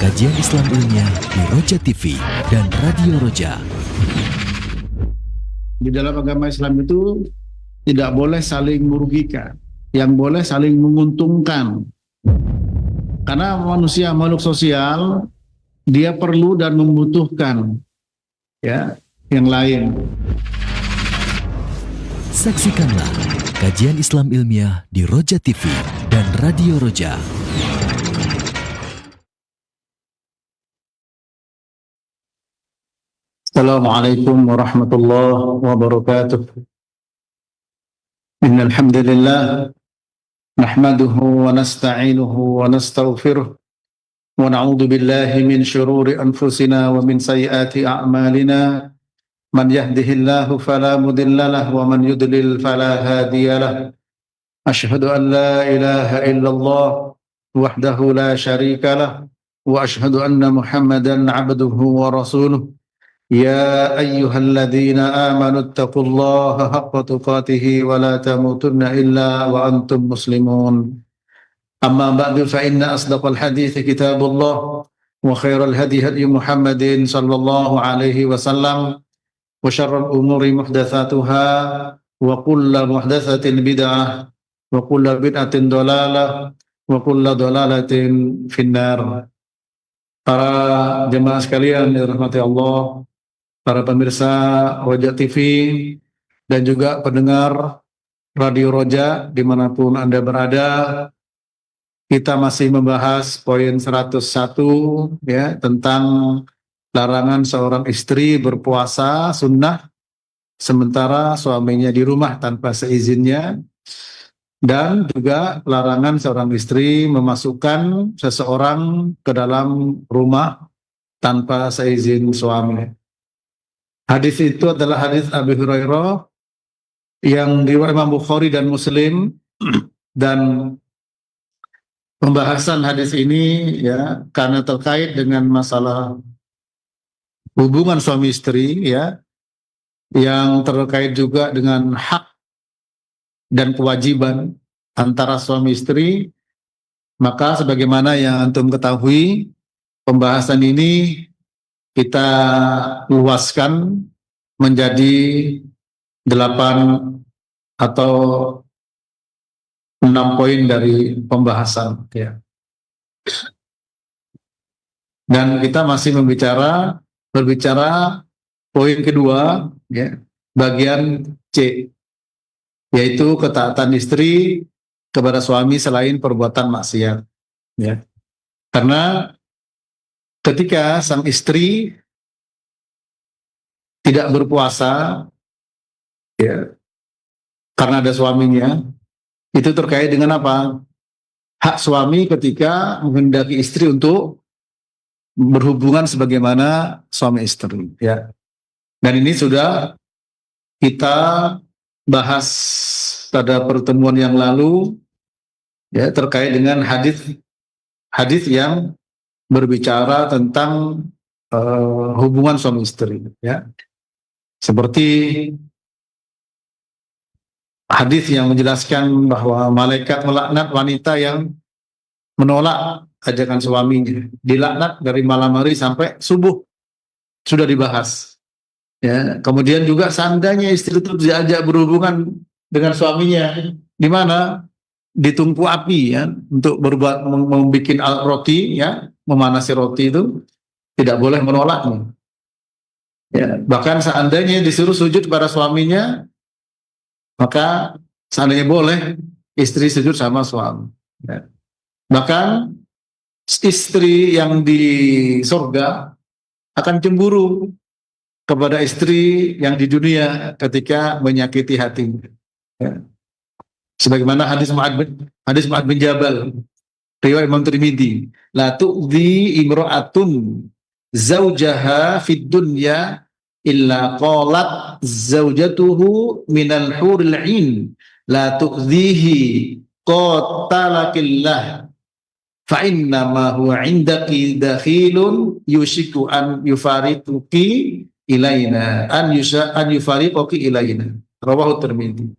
kajian Islam ilmiah di Roja TV dan Radio Roja. Di dalam agama Islam itu tidak boleh saling merugikan, yang boleh saling menguntungkan. Karena manusia makhluk sosial, dia perlu dan membutuhkan ya yang lain. Saksikanlah kajian Islam ilmiah di Roja TV dan Radio Roja. Assalamualaikum warahmatullahi wabarakatuh. Innal hamdalillah nahmaduhu wa nasta'inuhu wa nastaghfiruh wa na'udzu billahi min shururi anfusina wa min sayyiati a'malina. Man yahdihillahu fala mudilla lahu wa man yudlil fala hadiya lahu. Asyhadu an la ilaha illallah wahdahu la syarika lah wa asyhadu anna Muhammadan 'abduhu wa rasuluh. Ya ayyuhalladzina amanu taqullaha haqqa tuqatih wa la tamutunna illa wa antum muslimun. Amma ba'du fa inna asdaqal hadithi kitabullah wa khairal hadi hadi Muhammadin sallallahu alaihi wasallam wa syarrul umuri muhdatsatuha wa kullu muhdatsatin bid'ah wa kullu bid'atin dhalalah wa kullu dhalalatin finnar. Para jemaah sekalian dirahmati Allah, para pemirsa Roja TV dan juga pendengar Radio Roja dimanapun Anda berada, kita masih membahas poin 101 ya tentang larangan seorang istri berpuasa sunnah sementara suaminya di rumah tanpa seizinnya, dan juga larangan seorang istri memasukkan seseorang ke dalam rumah tanpa seizin suami. Hadis itu adalah hadis Abu Hurairah yang diriwayatkan Imam Bukhari dan Muslim, dan pembahasan hadis ini ya karena terkait dengan masalah hubungan suami istri ya, yang terkait juga dengan hak dan kewajiban antara suami istri, maka sebagaimana yang antum ketahui, pembahasan ini kita luaskan menjadi 8 atau 6 poin dari pembahasan ya. Dan kita masih berbicara poin kedua ya, bagian C, yaitu ketaatan istri kepada suami selain perbuatan maksiat ya. Karena ketika sang istri tidak berpuasa ya karena ada suaminya, itu terkait dengan apa? Hak suami ketika menghendaki istri untuk berhubungan sebagaimana suami istri ya. Dan ini sudah kita bahas pada pertemuan yang lalu ya, terkait dengan hadis yang berbicara tentang hubungan suami istri ya. Seperti hadis yang menjelaskan bahwa malaikat melaknat wanita yang menolak ajakan suaminya, dilaknat dari malam hari sampai subuh, sudah dibahas ya. Kemudian juga seandainya istri itu diajak berhubungan dengan suaminya di mana ditungku api ya untuk membuat roti ya, memanasi roti, itu tidak boleh menolaknya ya. Bahkan seandainya disuruh sujud pada suaminya, maka seandainya boleh istri sujud sama suami ya. Bahkan istri yang di surga akan cemburu kepada istri yang di dunia ketika menyakiti hatinya ya. Sebagaimana hadis Mu'adz bin Jabal riwayat Imam Tirmidzi, la tu'dhi imra'atun zaujaha fid dunya illa qalat zaujatuhu minal huril 'ain la tu'dhihi qatalakillah fa inna ma huwa 'indaki dakhilun yushiku an yufariquki ilaina an yufariquki ilaina. Rawahu Tirmidzi.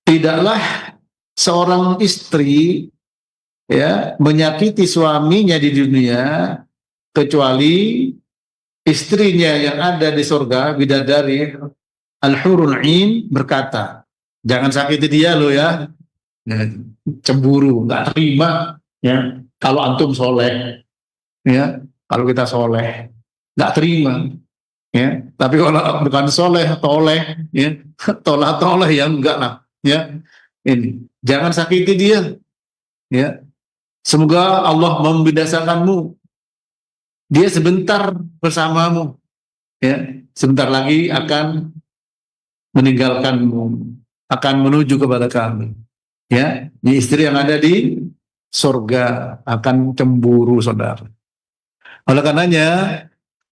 Tidaklah seorang istri ya menyakiti suaminya di dunia kecuali istrinya yang ada di surga, bidadari al-hurul ain berkata, jangan sakiti dia lo ya. Ya, cemburu, nggak terima ya kalau antum soleh, ya kalau kita soleh nggak terima, ya tapi kalau bukan soleh toleh, ya tolah toleh ya enggak lah, ya ini jangan sakiti dia, ya semoga Allah membinasakanmu, dia sebentar bersamamu, ya sebentar lagi akan meninggalkanmu, akan menuju kepada kami. Ya, ini istri yang ada di surga akan cemburu, saudara. Oleh karenanya,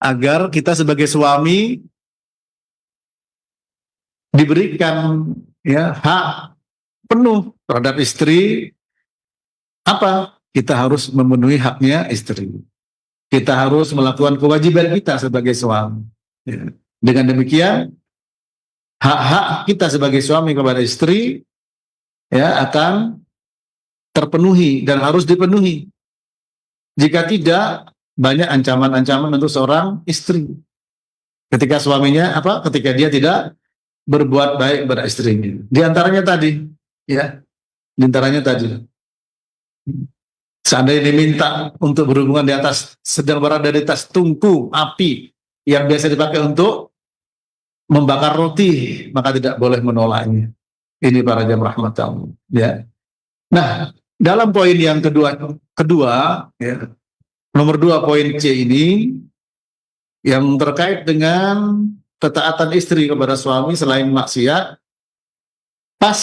agar kita sebagai suami diberikan ya hak penuh terhadap istri, apa? Kita harus memenuhi haknya istri. Kita harus melakukan kewajiban kita sebagai suami. Ya. Dengan demikian, hak-hak kita sebagai suami kepada istri ya akan terpenuhi dan harus dipenuhi. Jika tidak, banyak ancaman-ancaman untuk seorang istri. Ketika suaminya ketika dia tidak berbuat baik pada istrinya. Di antaranya tadi, ya. Di antaranya tadi. Seandainya diminta untuk berhubungan di atas, sedang berada di atas tungku api yang biasa dipakai untuk membakar roti, maka tidak boleh menolaknya. Ini para jamaah rahmat Allah. Ya. Nah, dalam poin yang kedua, ya, nomor 2 poin C ini yang terkait dengan ketaatan istri kepada suami selain maksiat. Pas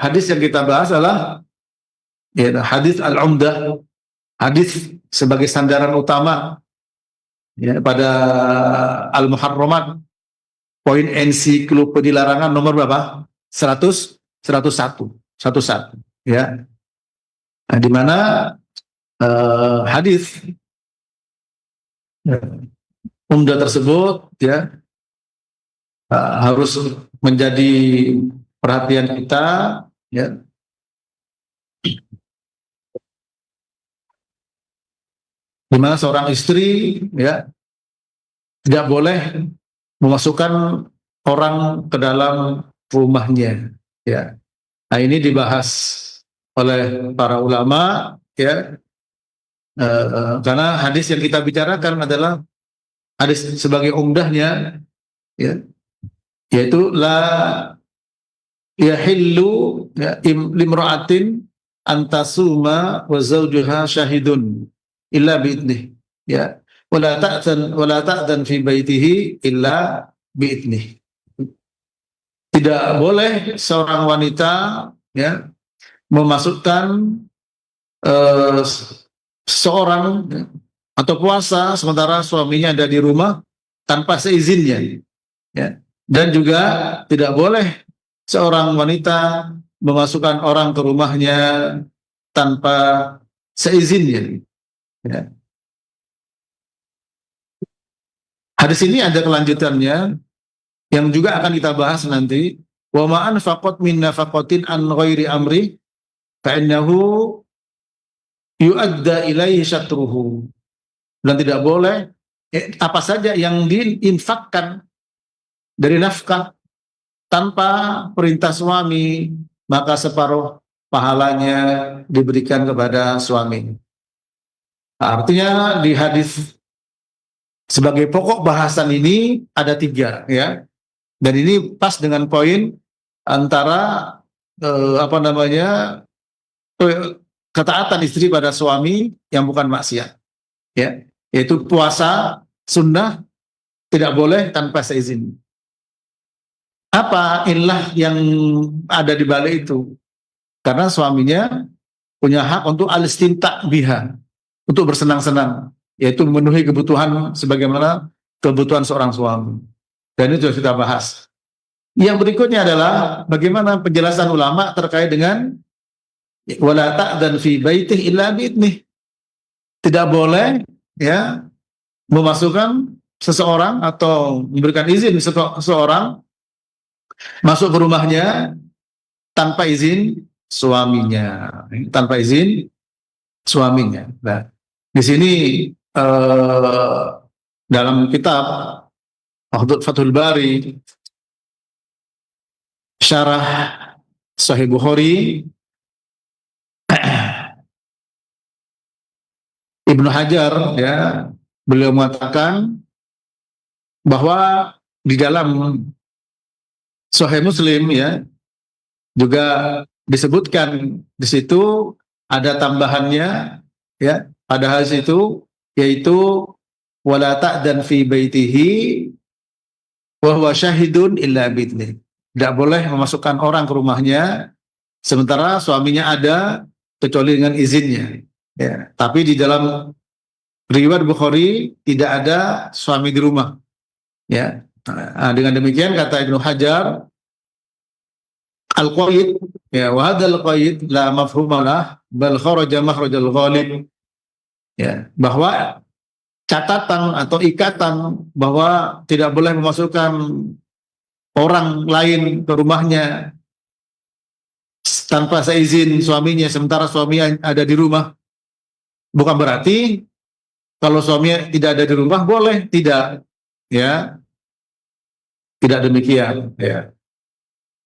hadis yang kita bahas adalah ya, hadis al-umdah, hadis sebagai sandaran utama ya, pada al-muharramat, poin ensiklopedia larangan nomor berapa? 101 ya. Nah, di mana hadis umdah tersebut ya harus menjadi perhatian kita ya. Di mana seorang istri ya tidak boleh memasukkan orang ke dalam rumahnya ya. Nah, ini dibahas oleh para ulama ya, karena hadis yang kita bicarakan adalah hadis sebagai umdahnya ya, yaitu la yahillu ya, limra'atin antasuma wa zawjuha syahidun illa bi'idnih ya, wala ta'dan fi baitihi illa bi'idnih. Tidak boleh seorang wanita ya memasukkan seorang atau puasa sementara suaminya ada di rumah tanpa seizinnya ya. Dan juga tidak boleh seorang wanita memasukkan orang ke rumahnya tanpa seizinnya ya. Hadis ini ada kelanjutannya yang juga akan kita bahas nanti. Wa ma anfaqat min nafaqatin an ghairi amri fa innahu yu'adda ilaihi syatruhu. Dan tidak boleh apa saja yang diinfakkan dari nafkah tanpa perintah suami, maka separuh pahalanya diberikan kepada suami. Artinya di hadis sebagai pokok bahasan ini ada 3 ya. Dan ini pas dengan poin antara ketaatan istri pada suami yang bukan maksiat ya, yaitu puasa sunnah tidak boleh tanpa seizin. Apa ilah yang ada di balik itu? Karena suaminya punya hak untuk al-istimta' biha, untuk bersenang-senang, yaitu memenuhi kebutuhan sebagaimana kebutuhan seorang suami. Dan itu sudah kita bahas. Yang berikutnya adalah bagaimana penjelasan ulama terkait dengan wala ta'dan fi baitih illa bi'idnih. Tidak boleh ya memasukkan seseorang atau memberikan izin seseorang masuk ke rumahnya tanpa izin suaminya, tanpa izin suaminya. Nah, di sini dalam kitab Fathul Bari syarah Sahih Bukhari, Ibnu Hajar ya, beliau mengatakan bahwa di dalam Sahih Muslim ya juga disebutkan di situ ada tambahannya ya pada hadis itu, yaitu wala ta'dan fi baitihi wa huwa syahidun illa bi'idnih. Tidak boleh memasukkan orang ke rumahnya sementara suaminya ada kecuali dengan izinnya. Ya, tapi di dalam riwayat Bukhari tidak ada suami di rumah. Ya, nah, dengan demikian kata Ibnu Hajar, al-qaid ya wa hadzal qaid la mafhuma lah bal kharaja makhrajal ghalib. Ya, bahwa catatan atau ikatan bahwa tidak boleh memasukkan orang lain ke rumahnya tanpa seizin suaminya sementara suaminya ada di rumah bukan berarti kalau suaminya tidak ada di rumah boleh, tidak, ya, tidak demikian, ya.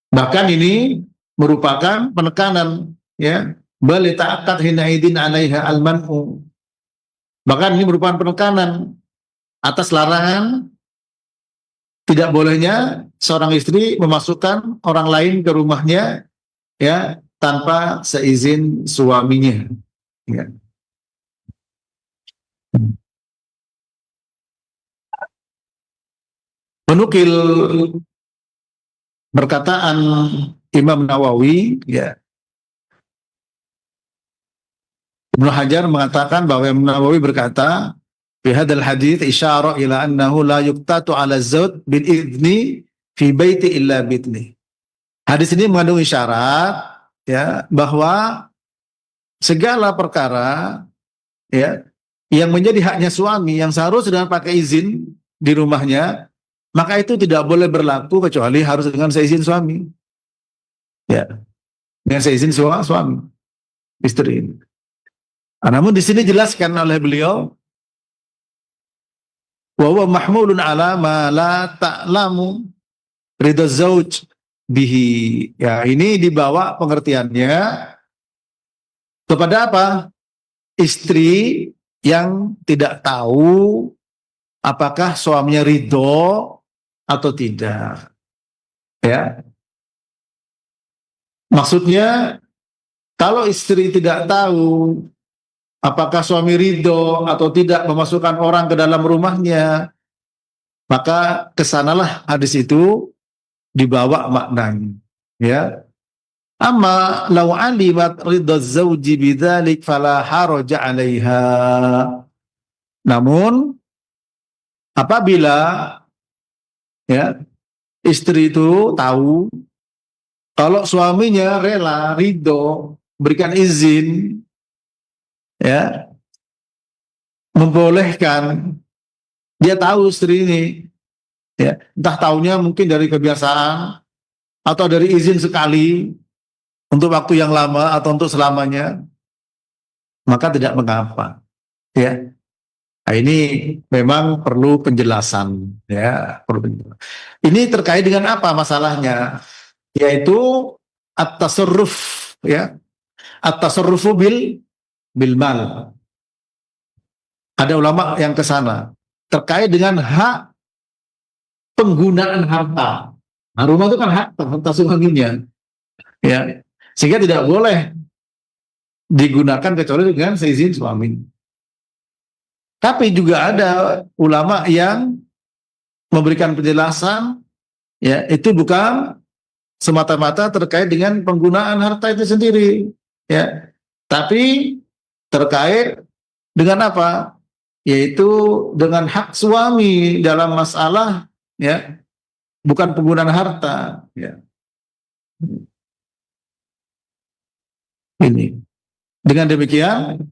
Bahkan ini merupakan penekanan, ya, bal ta'aqqad hinaidin 'alaiha al-man'u. Bahkan ini merupakan penekanan atas larangan tidak bolehnya seorang istri memasukkan orang lain ke rumahnya ya tanpa seizin suaminya. Ya. Menukil perkataan Imam Nawawi, ya, Ibnu Hajar mengatakan bahwa Imam Nawawi berkata, fi hadzal hadits isyarah ila annahu la yuqtatu 'ala az-zawj bil idzni fi baiti illa bitni. Hadis ini mengandung isyarat ya bahwa segala perkara ya yang menjadi haknya suami yang seharusnya dengan pakai izin di rumahnya, maka itu tidak boleh berlaku kecuali harus dengan seizin suami. Ya. Dengan seizin suami istri. Namun di sini dijelaskan oleh beliau wa huwa mahmulun ala ma la ta'lamu ridha zauj bihi. Ya, ini dibawa pengertiannya kepada apa? Istri yang tidak tahu apakah suaminya ridho atau tidak. Ya. Maksudnya kalau istri tidak tahu apakah suami ridho atau tidak memasukkan orang ke dalam rumahnya, maka kesanalah hadis itu dibawa maknanya. Ya, amma law alimat ridha zauji bidzalik fala haraja 'alaiha. Namun apabila ya istri itu tahu kalau suaminya rela ridho berikan izin ya membolehkan, dia tahu istri ini ya entah tahunya mungkin dari kebiasaan atau dari izin sekali untuk waktu yang lama atau untuk selamanya, maka tidak mengapa ya. Nah, ini memang perlu penjelasan ya, perlu penjelasan. Ini terkait dengan apa masalahnya, yaitu at-tasarruf ya, at-tasarrufu bil mal. Ada ulama yang ke sana terkait dengan hak penggunaan harta. Nah, rumah itu kan hak harta suaminya, ya, sehingga tidak boleh digunakan kecuali dengan seizin suami. Tapi juga ada ulama yang memberikan penjelasan, ya, itu bukan semata-mata terkait dengan penggunaan harta itu sendiri, ya, tapi terkait dengan apa? Yaitu dengan hak suami dalam masalah, ya, bukan penggunaan harta, ya. Ini. Dengan demikian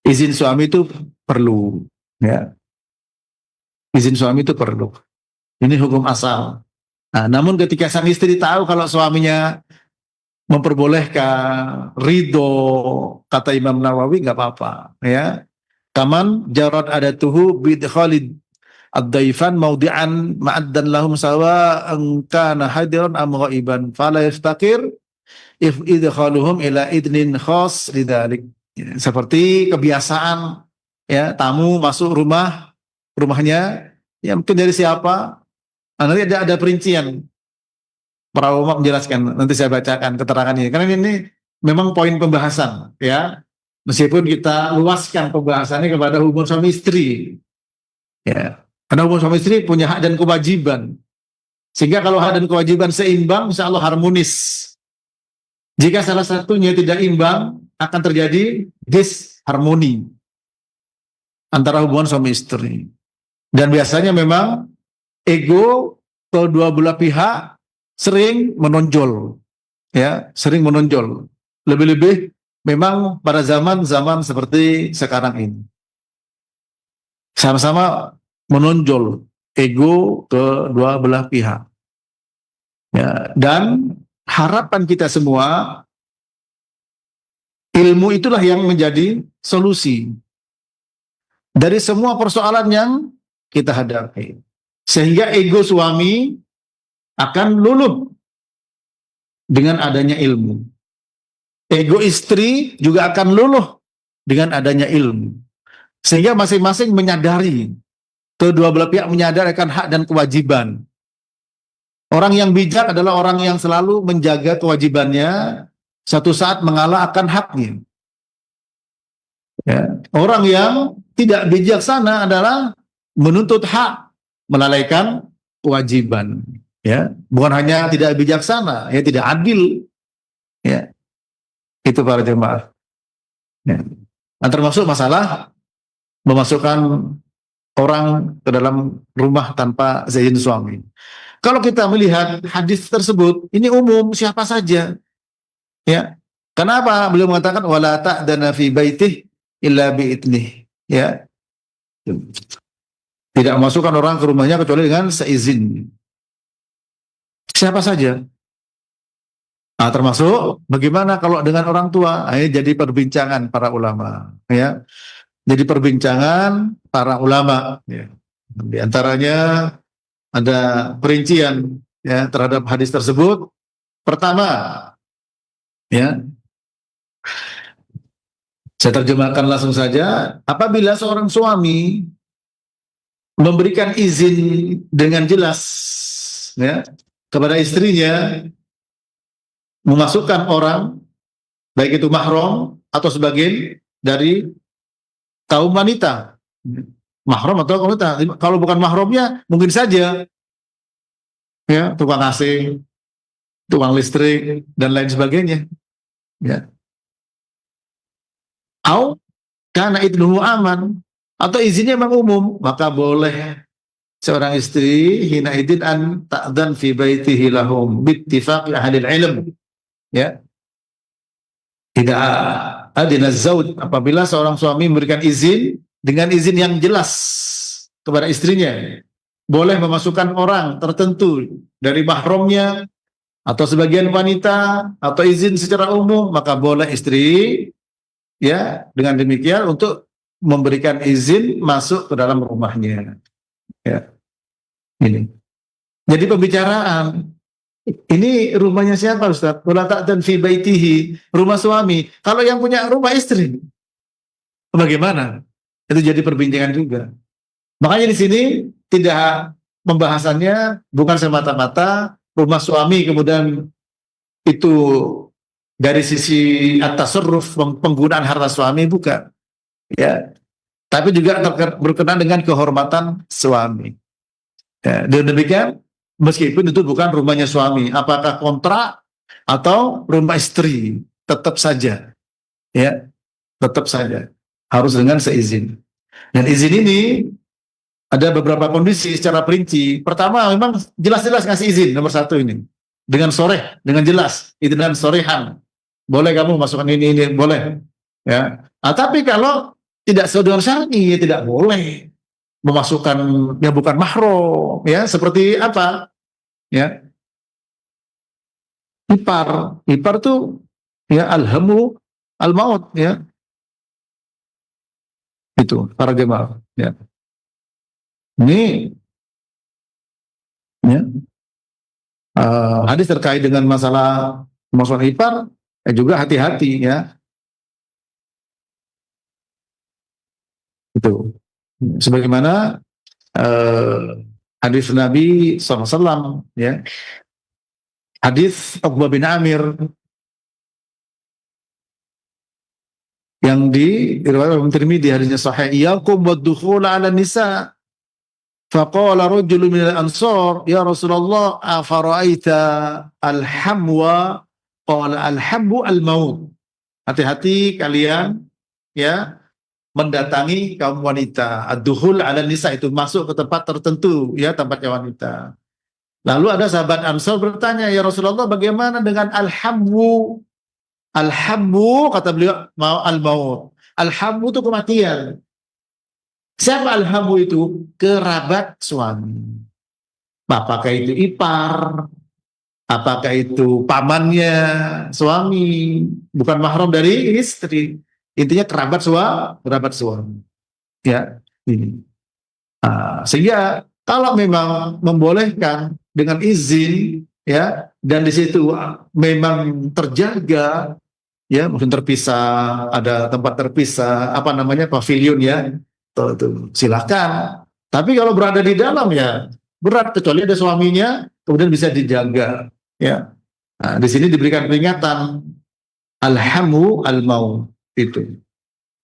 izin suami itu perlu, ya. Izin suami itu perlu. Ini hukum asal. Nah, namun ketika sang istri tahu kalau suaminya memperbolehkan, ridho, kata Imam Nawawi nggak apa-apa, ya. Kaman jarad adatuhu bidkhalid ad-daifan maudi'an ma'addan lahum sawa kana hadiran am ghaiban fala yastaqir if idkhaluhum ila idnin khas lidzalik. Ya, seperti kebiasaan, ya, tamu masuk rumahnya, ya mungkin dari siapa. Nah, nanti ada perincian, para ulama menjelaskan, nanti saya bacakan keterangan ini karena ini memang poin pembahasan, ya, meskipun kita luaskan pembahasannya kepada hubungan suami istri, ya, karena hubungan suami istri punya hak dan kewajiban, sehingga kalau hak dan kewajiban seimbang, insya Allah harmonis. Jika salah satunya tidak imbang, akan terjadi disharmoni antara hubungan suami istri. Dan biasanya memang ego kedua belah pihak sering menonjol, ya, sering menonjol. Lebih-lebih memang pada zaman-zaman seperti sekarang ini, sama-sama menonjol ego kedua belah pihak. Ya, dan harapan kita semua, ilmu itulah yang menjadi solusi dari semua persoalan yang kita hadapi. Sehingga ego suami akan luluh dengan adanya ilmu. Ego istri juga akan luluh dengan adanya ilmu. Sehingga masing-masing menyadari, kedua belah pihak menyadari akan hak dan kewajiban. Orang yang bijak adalah orang yang selalu menjaga kewajibannya, satu saat mengalah akan haknya. Ya. Orang yang tidak bijaksana adalah menuntut hak, melalaikan kewajiban. Ya, bukan hanya tidak bijaksana, ya tidak adil. Ya, itu para jemaah. Ya. Nah, termasuk masalah memasukkan orang ke dalam rumah tanpa izin suami. Kalau kita melihat hadis tersebut, ini umum siapa saja. Ya. Kenapa beliau mengatakan wala ta'dana fi baitih illa bi'idnih, ya. Tidak masukkan orang ke rumahnya kecuali dengan seizin. Siapa saja. Nah, termasuk bagaimana kalau dengan orang tua? Nah, ini jadi perbincangan para ulama, ya. Jadi perbincangan para ulama, ya. Di antaranya ada perincian, ya, terhadap hadis tersebut. Pertama, ya, saya terjemahkan langsung saja. Apabila seorang suami memberikan izin dengan jelas, ya, kepada istrinya memasukkan orang, baik itu mahram atau sebagian dari kaum wanita, mahram atau kaum wanita. Kalau bukan mahramnya, mungkin saja, ya, tukang AC, tukang listrik dan lain sebagainya, ya. Au karena idnuhu aman, atau izinnya memang umum, maka boleh seorang istri hina idin an ta'dan fi baitihi lahum bittifaqi ahlil ilm, ya. Tidak adina zawj, apabila seorang suami memberikan izin dengan izin yang jelas kepada istrinya, boleh memasukkan orang tertentu dari mahramnya atau sebagian wanita, atau izin secara umum, maka boleh istri, ya, dengan demikian untuk memberikan izin masuk ke dalam rumahnya, ya. Ini jadi pembicaraan, ini rumahnya siapa Ustaz? Wala ta'dan fi baitihi, rumah suami. Kalau yang punya rumah istri, bagaimana? Itu jadi perbincangan juga. Makanya di sini tidak, pembahasannya bukan semata-mata rumah suami kemudian itu dari sisi at-tasarruf, penggunaan harta suami, bukan, ya, tapi juga berkenaan dengan kehormatan suami, ya. Dan demikian meskipun itu bukan rumahnya suami, apakah kontrak atau rumah istri, tetap saja, ya, tetap saja harus dengan seizin. Dan izin ini ada beberapa kondisi secara perinci. Pertama, memang jelas-jelas ngasih izin, nomor satu ini dengan soreh, dengan jelas, itu dengan sorehan, boleh kamu masukkan ini boleh, ya. Nah, tapi kalau tidak sesuai dengan syar'i, ya tidak boleh memasukkan yang bukan mahram, ya. Seperti apa, ya? Ipar tuh ya alhamu al-maut ya. Itu para jemaah ya. Ini ya, hadis terkait dengan masalah ipar juga hati-hati ya. Itu sebagaimana hadis Nabi SAW ya, hadis Uqbah bin Amir yang diriwayatkan Imam Tirmidzi, hadisnya sahih, iyakum waddukhul ala nisa, faqala rajulun minal ansar ya Rasulullah afara'aita alhamwa, qala alhamwu al-maut. Hati-hati kalian ya mendatangi kaum wanita. Ad-dukhul ala nisa itu masuk ke tempat tertentu ya, tempatnya wanita. Lalu ada sahabat Ansar bertanya, ya Rasulullah bagaimana dengan al-hamwu? Al-hamwu kata beliau al-maut. Al-hamwu itu kematian. Siapa al-hamwu itu? Kerabat suami. Apakah itu ipar? Apakah itu pamannya suami? Bukan mahram dari istri. Intinya kerabat suami. Ya, ini. Sehingga kalau memang membolehkan dengan izin ya, dan di situ memang terjaga ya, mungkin terpisah, ada tempat terpisah, apa namanya, pavilion ya, itu silakan. Tapi kalau berada di dalam ya berat, kecuali ada suaminya, kemudian bisa dijaga ya. Nah, di sini diberikan peringatan alhamu al-maut itu.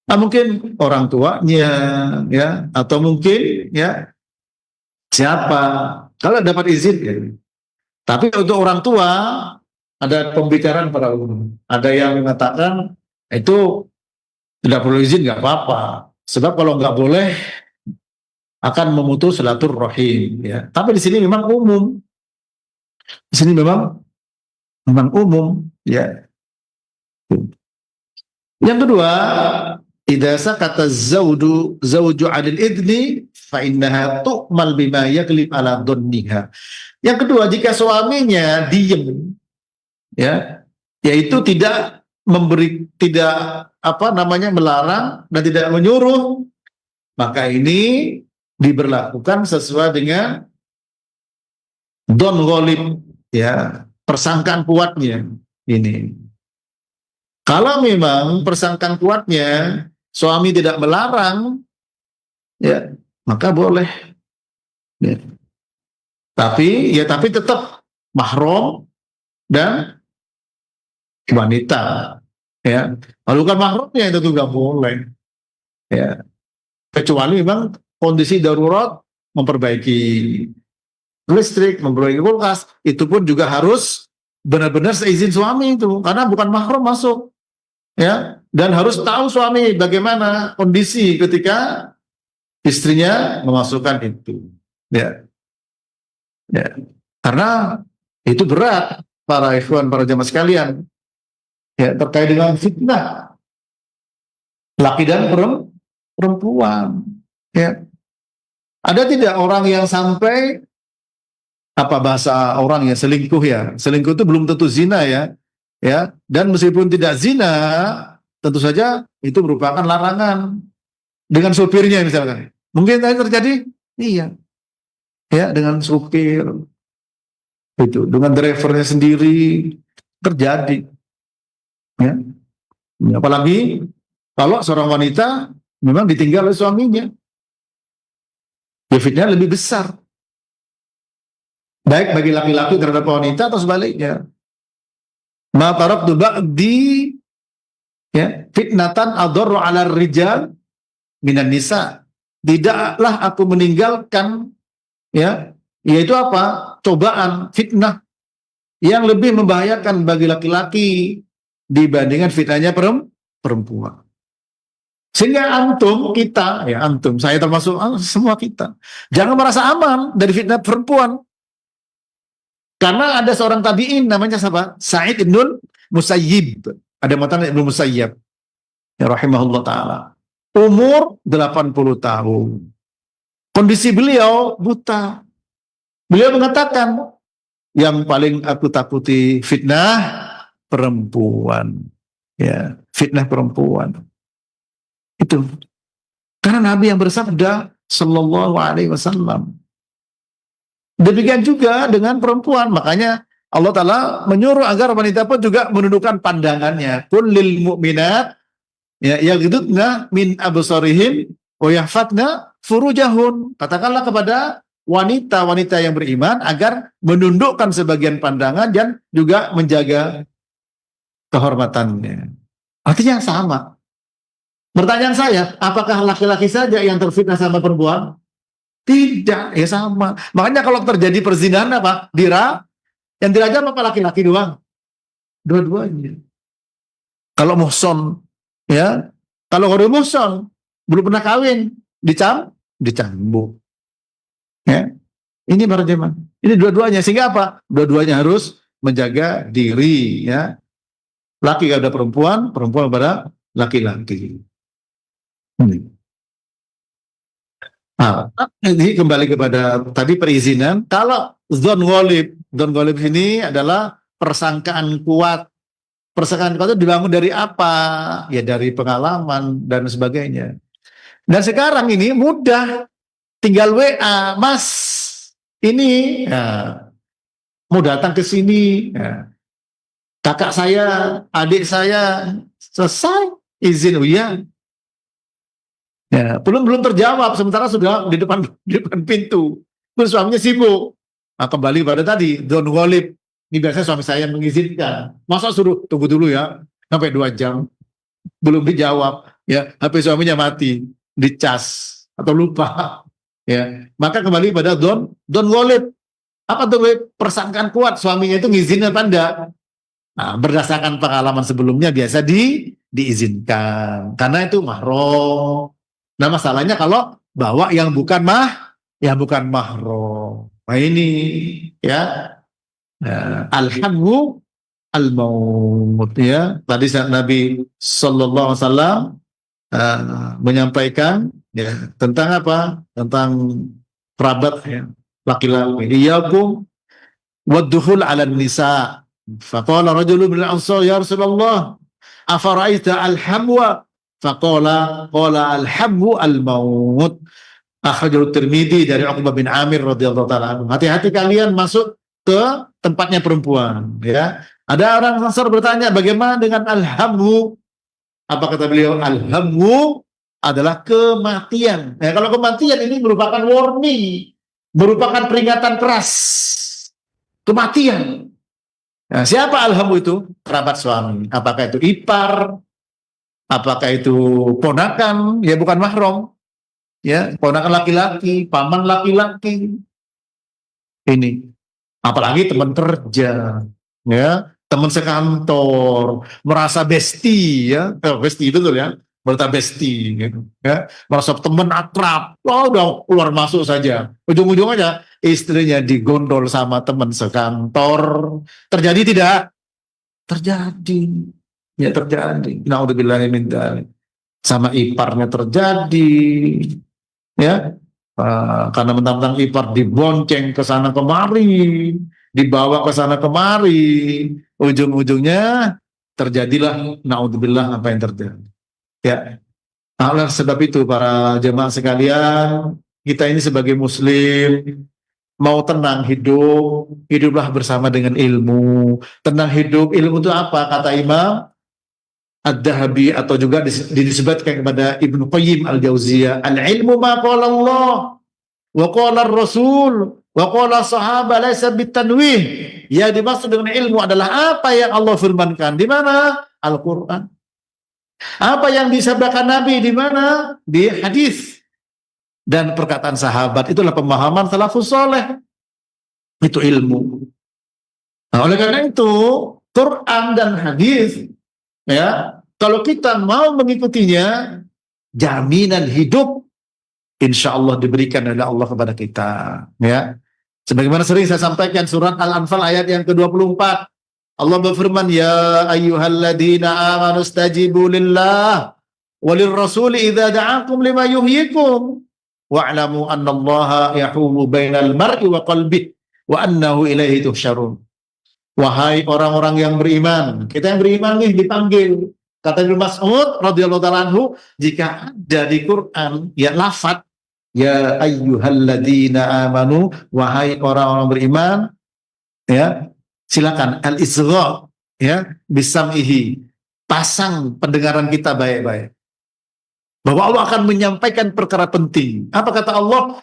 Nah, mungkin orang tuanya ya, atau mungkin ya siapa, kalau dapat izin ya. Tapi untuk orang tua ada pembicaraan para ulama. Ada yang mengatakan itu tidak perlu izin, nggak apa-apa. Sebab kalau nggak boleh akan memutus silaturahim. Ya. Tapi di sini memang umum. Di sini memang umum. Ya. Yang kedua, idza sakata zawju 'anil idni fa innaha tu'mal bima yaglib ala dhanniha. Yang kedua, jika suaminya diem ya, yaitu tidak melarang dan tidak menyuruh, maka ini diberlakukan sesuai dengan don ghalib ya, persangkaan kuatnya ini. Kalau memang persangkaan kuatnya suami tidak melarang ya, maka boleh ya. Tapi tetap mahram dan wanita ya. Kalau bukan mahramnya itu juga boleh ya, kecuali memang kondisi darurat, memperbaiki listrik, memperbaiki kulkas, itu pun juga harus benar-benar seizin suami itu, karena bukan mahram masuk ya, dan harus tahu suami bagaimana kondisi ketika istrinya memasukkan itu ya. Ya, karena itu berat para ikhwan, para jamaah sekalian ya, terkait dengan fitnah laki dan perempuan ya. Ada tidak orang yang sampai, apa bahasa orang ya, selingkuh ya. Selingkuh itu belum tentu zina ya. Ya, dan meskipun tidak zina, tentu saja itu merupakan larangan. Dengan supirnya misalkan. Mungkin tadi terjadi? Iya. Ya, dengan supir itu, dengan drivernya sendiri terjadi ya. Apalagi kalau seorang wanita memang ditinggal oleh suaminya, ya fitnah lebih besar, baik bagi laki-laki terhadap wanita atau sebaliknya. Ma taraktu ba'di ya fitnatan adarru 'ala rijal minan nisa. Tidaklah aku meninggalkan ya, yaitu apa? Cobaan, fitnah yang lebih membahayakan bagi laki-laki dibandingkan fitnahnya perempuan. Sehingga antum, saya termasuk semua kita, jangan merasa aman dari fitnah perempuan. Karena ada seorang tabi'in namanya siapa? Sa'id ibnul Musayyib. Ada matan Ibnu Musayyib ya rahimahullah taala. Umur 80 tahun. Kondisi beliau buta. Beliau mengatakan, yang paling aku takuti fitnah perempuan. Ya, fitnah perempuan. Itu. Karena Nabi yang bersabda sallallahu alaihi wasallam. Demikian juga dengan perempuan. Makanya Allah Ta'ala menyuruh agar wanita pun juga menundukkan pandangannya. Qul lil mu'minat ya yaghdudna min absarihim wa yahfadna furujahun. Katakanlah kepada wanita-wanita yang beriman agar menundukkan sebagian pandangan dan juga menjaga kehormatannya. Artinya sama. Pertanyaan saya, apakah laki-laki saja yang terfitnah sama perempuan? Tidak, ya sama. Makanya kalau terjadi perzinahan apa? Yang dirajam apa laki-laki doang? Dua-duanya. Kalau muhson, ya. Kalau ghairul muhson, belum pernah kawin, dicambuk. Ya. Ini marjaman. Ini dua-duanya. Sehingga apa? Dua-duanya harus menjaga diri, ya. Laki kepada perempuan, perempuan kepada laki-laki. Ini kembali kepada tadi perizinan. Kalau dzon ghalib ini adalah persangkaan kuat. Persangkaan kuat itu dibangun dari apa? Ya dari pengalaman dan sebagainya. Dan sekarang ini mudah, tinggal WA, Mas, ini ya, mau datang ke sini, ya. Kakak saya, adik saya, selesai izin, iya. Ya, belum terjawab, sementara sudah di depan pintu. Terus suaminya sibuk. Nah, kembali pada tadi, dzon ghalib. Ini biasanya suami saya mengizinkan. Masa suruh tunggu dulu ya, sampai 2 jam belum dijawab. Ya, HP suaminya mati, dicas atau lupa. Ya, maka kembali pada dzon ghalib. Apa tuh persangkaan kuat suaminya itu ngizinin apa enggak? Nah, berdasarkan pengalaman sebelumnya biasa diizinkan karena itu mahram. Nah, masalahnya kalau bawa yang bukan mahram. Nah, ini ya, alhamdu al-maut ya. Tadi Nabi sallallahu alaihi wasallam menyampaikan ya tentang apa? Tentang kerabat ya, laki-laki. Iyyakum wad-dukhul 'ala nisa. Faqala rajulun min al-ansar ya Rasulullah, afara'aita al-hamwa? Faqala al-hamwu al-maut. Akhrajahu Tirmidzi dari Uqbah bin Amir radhiyallahu taala. Hati-hati kalian masuk ke tempatnya perempuan, ya. Ada orang Ansar bertanya, bagaimana dengan al-hamwu? Apa kata beliau? Al-hamwu adalah kematian. Nah, kalau kematian ini merupakan warning, merupakan peringatan keras. Kematian. Nah, siapa al-hamwu itu? Kerabat suami. Apakah itu ipar? Apakah itu ponakan? Ya bukan mahram. Ya, ponakan laki-laki, paman laki-laki. Ini. Apalagi teman kerja, ya, teman sekantor, merasa bestie, ya, bestie betul ya, merasa bestie, gitu, ya, merasa teman akrab, udah keluar masuk saja, ujung-ujung aja istrinya digondol sama teman sekantor. Terjadi tidak? Terjadi. Ya terjadi. Naudzubillahi min dzalik. Sama iparnya terjadi. Ya. Karena mentang-mentang ipar dibonceng ke sana kemari, dibawa ke sana kemari, ujung-ujungnya terjadilah naudzubillah apa yang terjadi. Ya. Nah, oleh sebab itu para jemaah sekalian, kita ini sebagai muslim mau tenang hidup, hiduplah bersama dengan ilmu. Tenang hidup, ilmu itu apa? Kata Imam Ad-Dhahabi atau juga disebutkan kepada Ibnu Qayyim Al-Jauziyah, al-ilmu ma qala Allah wa qala ar-rasul wa qala sahaba laisa bitanwih. Ya, dimaksud dengan ilmu adalah apa yang Allah firmankan. Di mana? Al-Qur'an. Apa yang disabdakan Nabi di mana? Di hadis. Dan perkataan sahabat, itulah pemahaman salafus saleh. Itu ilmu. Nah, oleh karena itu, Quran dan hadis, ya, kalau kita mau mengikutinya, jaminan hidup insya Allah diberikan oleh Allah kepada kita. Ya, sebagaimana sering saya sampaikan surat Al-Anfal ayat yang ke-24, Allah berfirman, ya ayyuhalladzina amanu stajibu lillah walir rasuli idza da'akum lima yuhyikum wa'lamu annallaha yahulu bainal mar'i wa qalbih wa annahu ilaihi tuhsyarun. Wahai orang-orang yang beriman, kita yang beriman nih dipanggil. Kata Ibnu Mas'ud radhiyallahu ta'ala anhu, jika ada di Quran ya lafaz ya ayyuhalladzina amanu, wahai orang-orang beriman, ya silakan al-isgha ya bisam'ihi, pasang pendengaran kita baik-baik bahwa Allah akan menyampaikan perkara penting. Apa kata Allah?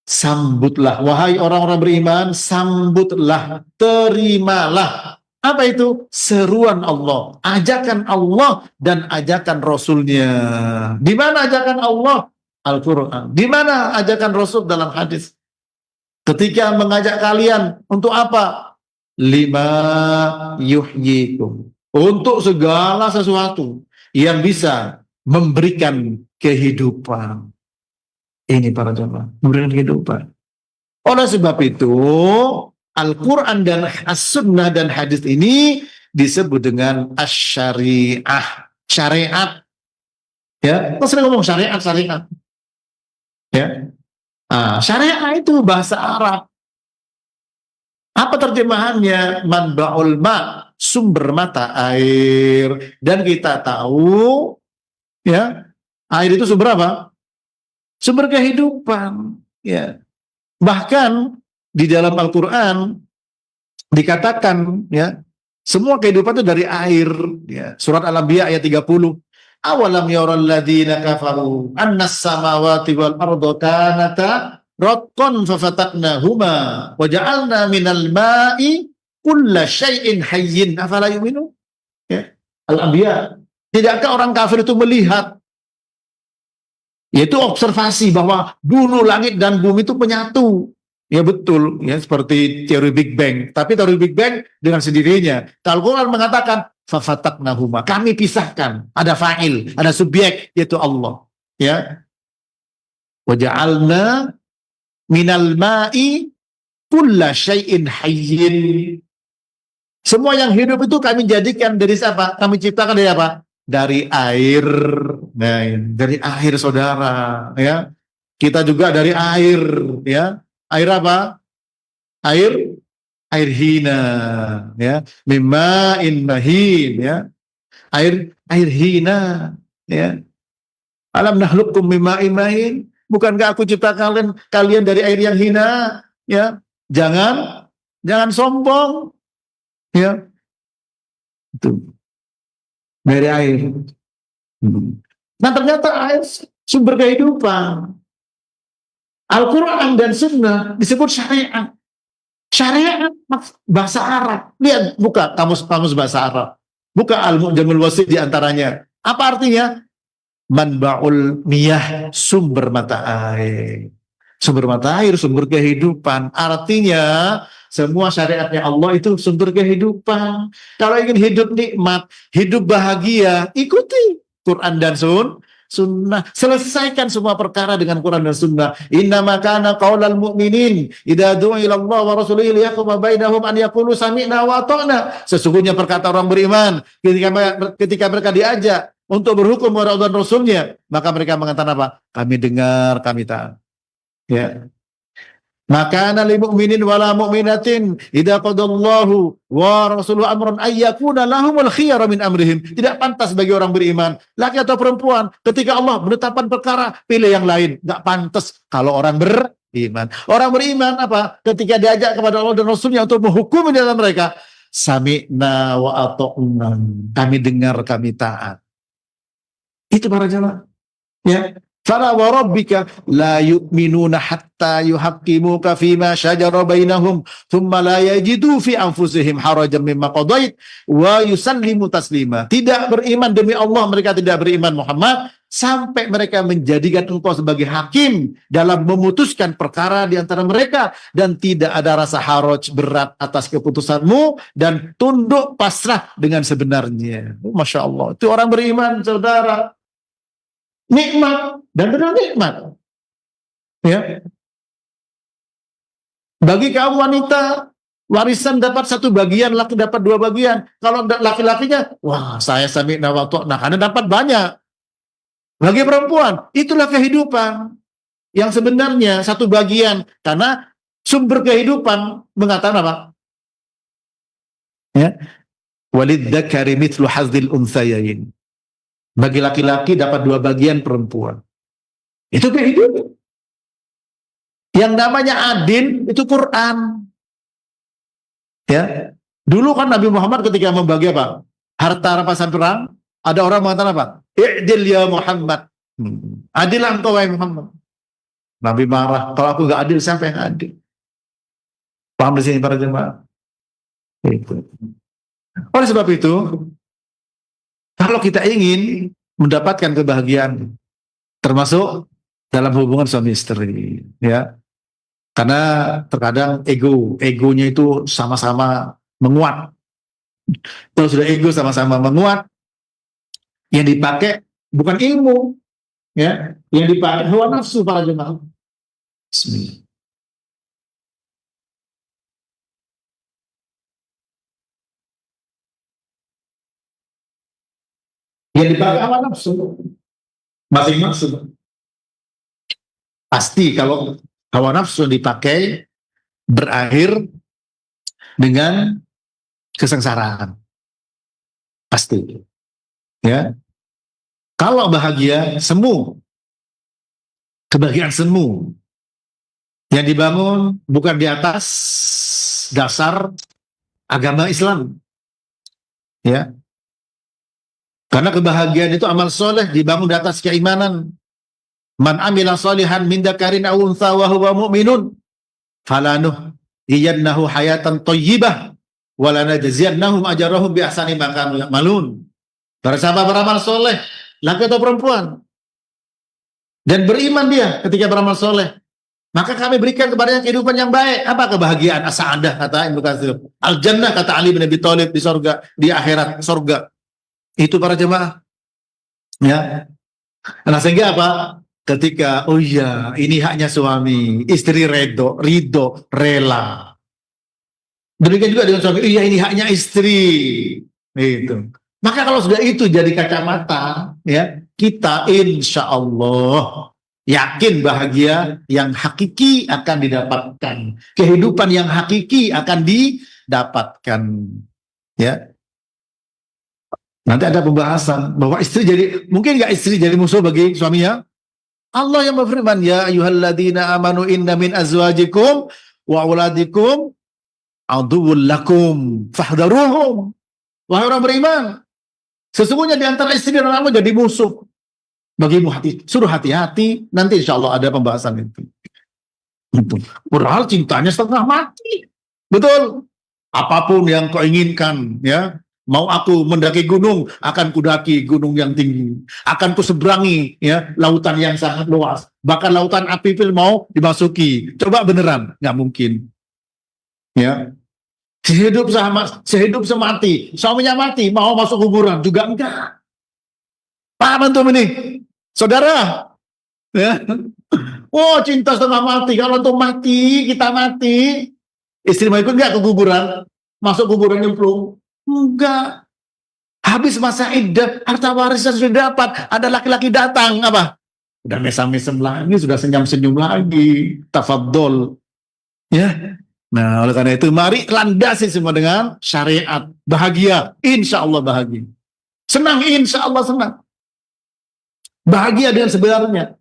Sambutlah, wahai orang-orang beriman, sambutlah, terimalah. Apa itu? Seruan Allah, ajakan Allah dan ajakan Rasulnya. Di mana ajakan Allah? Al-Quran. Di mana ajakan Rasul? Dalam hadis. Ketika mengajak kalian untuk apa? Lima yuhyikum, untuk segala sesuatu yang bisa memberikan kehidupan. Ini para jemaah, memberikan kehidupan. Oleh sebab itu, Al-Quran dan As-Sunnah dan hadis ini disebut dengan asy-syariah, syariat. Ya, kita sering ngomong syariat. Ya, syariah itu bahasa Arab. Apa terjemahannya? Manba'ul ma, sumber mata air. Dan kita tahu, ya, air itu sumber apa? Sumber kehidupan. Ya. Bahkan di dalam Al-Quran dikatakan, ya, semua kehidupan itu dari air. Ya. Surat Al-Anbiya ayat 30. Awalam yaral ladzina kafaru annas samawati wal arda kanata ratqan fafataqnahuma wa ja'alna minal ma'i kulla syai'in hayyin afala yu'minu. Ya. Al-Anbiya. Tidakkah orang kafir itu melihat, yaitu observasi bahwa dulu langit dan bumi itu menyatu. Ya betul, ya seperti teori Big Bang. Tapi teori Big Bang dengan sendirinya. Al-Quran mengatakan fafataqnahuma, kami pisahkan. Ada fa'il, ada subjek, yaitu Allah. Ya. Wa ja'alna minal ma'i kulla syai'in hayyin. Semua yang hidup itu kami jadikan dari siapa? Kami ciptakan dari apa? Dari air. Nah, dari air saudara, ya. Kita juga dari air, ya. Air apa? Air hina, ya. Mimma'in mahin, ya. Air hina, ya. Alam nakhluqkum mimma'in mahin. Bukankah aku ciptakan kalian dari air yang hina, ya. Jangan sombong, ya. Itu dari air. Nah ternyata air sumber kehidupan. Al-Quran dan Sunnah disebut syariat. Syariat bahasa Arab. Lihat, buka kamus bahasa Arab. Buka Al-Mu'jamul Wasit di antaranya. Apa artinya? Manba'ul miyah, sumber mata air. Sumber mata air, sumber kehidupan. Artinya semua syariatnya Allah itu sumber kehidupan. Kalau ingin hidup nikmat, hidup bahagia, ikuti Quran dan Sunnah. Selesaikan semua perkara dengan Quran dan Sunnah. Innama kana qaulal mu'minin idza du'a ila Allah wa rasulihi liyahkuma bainahum an yaqulu sami'na wa ata'na. Sesungguhnya perkata orang beriman ketika mereka diajak untuk berhukum kepada Allah dan Rasulnya, maka mereka mengatakan apa? Kami dengar, kami taat. Ya. Maka lil mu'minin wala mu'minatin idza qadallahu wa rasuluhu amran ayyakuna lahumul khiyara min amrihim. Tidak pantas bagi orang beriman, laki atau perempuan, ketika Allah menetapkan perkara, pilih yang lain. Enggak pantas kalau orang beriman. Orang beriman apa? Ketika diajak kepada Allah dan Rasulnya untuk menghukum di dalam mereka, sami'na wa ata'na. Kami dengar, kami taat. Itu para jamaah. Ya. Fala wa rabbika la yu'minuna hatta yuhaqqimuka fima syajara bainahum thumma la yajidu fi anfusihim harajan mimma qadait wa yusallimu taslima. Tidak beriman demi Allah, mereka tidak beriman Muhammad sampai mereka menjadikan engkau sebagai hakim dalam memutuskan perkara di antara mereka dan tidak ada rasa haraj berat atas keputusanmu dan tunduk pasrah dengan sebenarnya. Masya Allah, itu orang beriman saudara. Nikmat dan benar nikmat. Ya. Bagi kaum wanita, warisan dapat satu bagian, laki dapat dua bagian. Kalau laki-lakinya, wah saya sami'na wa ata'na, karena dapat banyak. Bagi perempuan, itulah kehidupan yang sebenarnya satu bagian, karena Sumber kehidupan mengatakan apa? Ya, walidzakari mithlu hazzil unthayain. Bagi laki-laki dapat 2 bagian perempuan. Itu kehidupan. Yang namanya adil itu Quran. Ya. Dulu kan Nabi Muhammad ketika membagi apa? Harta rampasan perang, ada orang mengatakan apa? I'dil ya Muhammad. Adil engkau wahai Muhammad. Nabi marah, kalau aku gak adil siapa yang adil? Paham di sini para jemaah? Itu. Oleh sebab itu, kalau kita ingin mendapatkan kebahagiaan, termasuk dalam hubungan suami istri, ya, karena terkadang egonya itu sama-sama menguat. Kalau sudah ego sama-sama menguat, yang dipakai bukan ilmu, ya, yang dipakai hawa nafsu para jemaah. Bismillah. Yang dipakai hawa nafsu masing-masing. Pasti kalau hawa nafsu dipakai berakhir dengan kesengsaraan. Pasti. Ya. Kalau bahagia semu, kebahagiaan semu yang dibangun bukan di atas dasar agama Islam. Ya. Karena kebahagiaan itu amal soleh dibangun di atas keimanan. Man amila solihan min dzakarin aw untha wa huwa mu'minun falanuh iyannahu hayatan thayyibah wa lanajziyannahum ajrahum bi ahsani ma kanu ya'malun. Para sahabat beramal soleh, laki atau perempuan, dan beriman dia ketika beramal soleh, maka kami berikan kepadanya kehidupan yang baik. Apa kebahagiaan? As-sa'adah kata Ibnu Katsir. Al-jannah kata Ali bin Abi Thalib, di surga, di akhirat surga. Itu para jemaah. Ya. Nah, sehingga apa? Ketika oh iya, ini haknya suami, istri ridho, rela. Demikian juga dengan suami, iya ini haknya istri. Itu. Maka kalau sudah itu jadi kacamata, ya, kita insya Allah yakin bahagia yang hakiki akan didapatkan. Kehidupan yang hakiki akan didapatkan. Ya. Nanti ada pembahasan bahwa istri jadi, mungkin nggak istri jadi musuh bagi suaminya? Allah yang berfirman, ya ayyuhalladzina amanu inna min azwajikum wa auladikum aduwwul lakum fahdharuhum. Wahai orang beriman, sesungguhnya di antara istri dan anakmu jadi musuh bagimu, suruh hati-hati. Nanti insya Allah ada pembahasan itu. Padahal cintanya setengah mati. Betul. Apapun yang kau inginkan, ya. Mau aku mendaki gunung, akan kudaki gunung yang tinggi. Akan kuseberangi, ya, lautan yang sangat luas. Bahkan lautan api pil mau dimasuki. Coba beneran, nggak mungkin. Ya. Sehidup semati. Suaminya mati, mau masuk kuburan juga enggak. Paham antum ini? Saudara? Ya. Oh, cinta setengah mati. Kalau antum mati, kita mati. Istri mau ikut enggak ke kuburan? Masuk kuburan nyemplung? Enggak. Habis masa iddah, harta warisan sudah dapat, ada laki-laki datang, apa? Udah mesam-mesem lagi, sudah senyum-senyum lagi. Tafadhol. Ya. Nah, oleh karena itu, mari landasi semua dengan syariat. Bahagia, insya Allah bahagia. Senang, insya Allah senang. Bahagia dengan sebenarnya.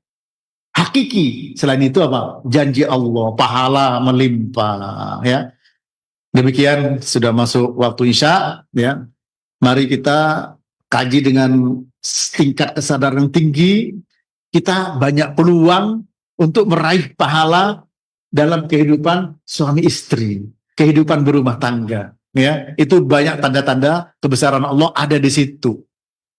Hakiki. Selain itu apa? Janji Allah, pahala melimpah. Ya. Demikian sudah masuk waktu Isya, ya. Mari kita kaji dengan tingkat kesadaran yang tinggi. Kita banyak peluang untuk meraih pahala dalam kehidupan suami istri, kehidupan berumah tangga, ya. Itu banyak tanda-tanda kebesaran Allah ada di situ.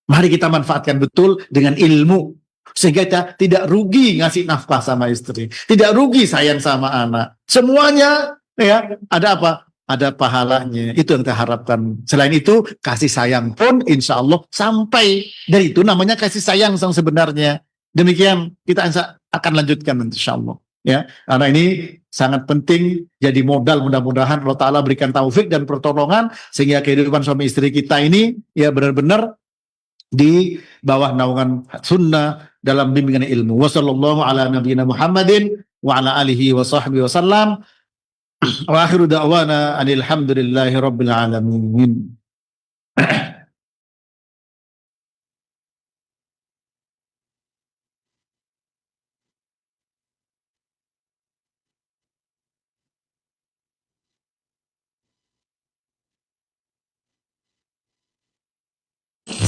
Mari kita manfaatkan betul dengan ilmu, sehingga kita tidak rugi ngasih nafkah sama istri, tidak rugi sayang sama anak. Semuanya, ya, ada apa? Ada pahalanya. Itu yang kita harapkan. Selain itu, kasih sayang pun insya Allah sampai. Dan itu namanya kasih sayang yang sebenarnya. Demikian kita akan lanjutkan insya Allah. Ya, karena ini sangat penting jadi modal. Mudah-mudahan Allah Ta'ala berikan taufik dan pertolongan sehingga kehidupan suami istri kita ini ya benar-benar di bawah naungan sunnah dalam bimbingan ilmu. Wassallallahu ala nabiyina Muhammadin wa ala alihi wa sahbihi wasallam. Wa akhiru da'wana anil hamdulillahi rabbil alamin.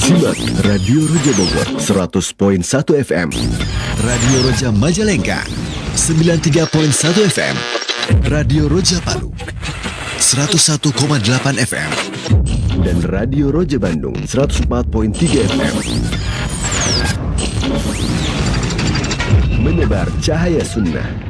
Simak Radio Roja Bogor 100.1 FM, Radio Roja Majalengka 93.1 FM, Radio Roja Palu 101,8 FM, dan Radio Roja Bandung 104.3 FM. Menebar cahaya sunnah.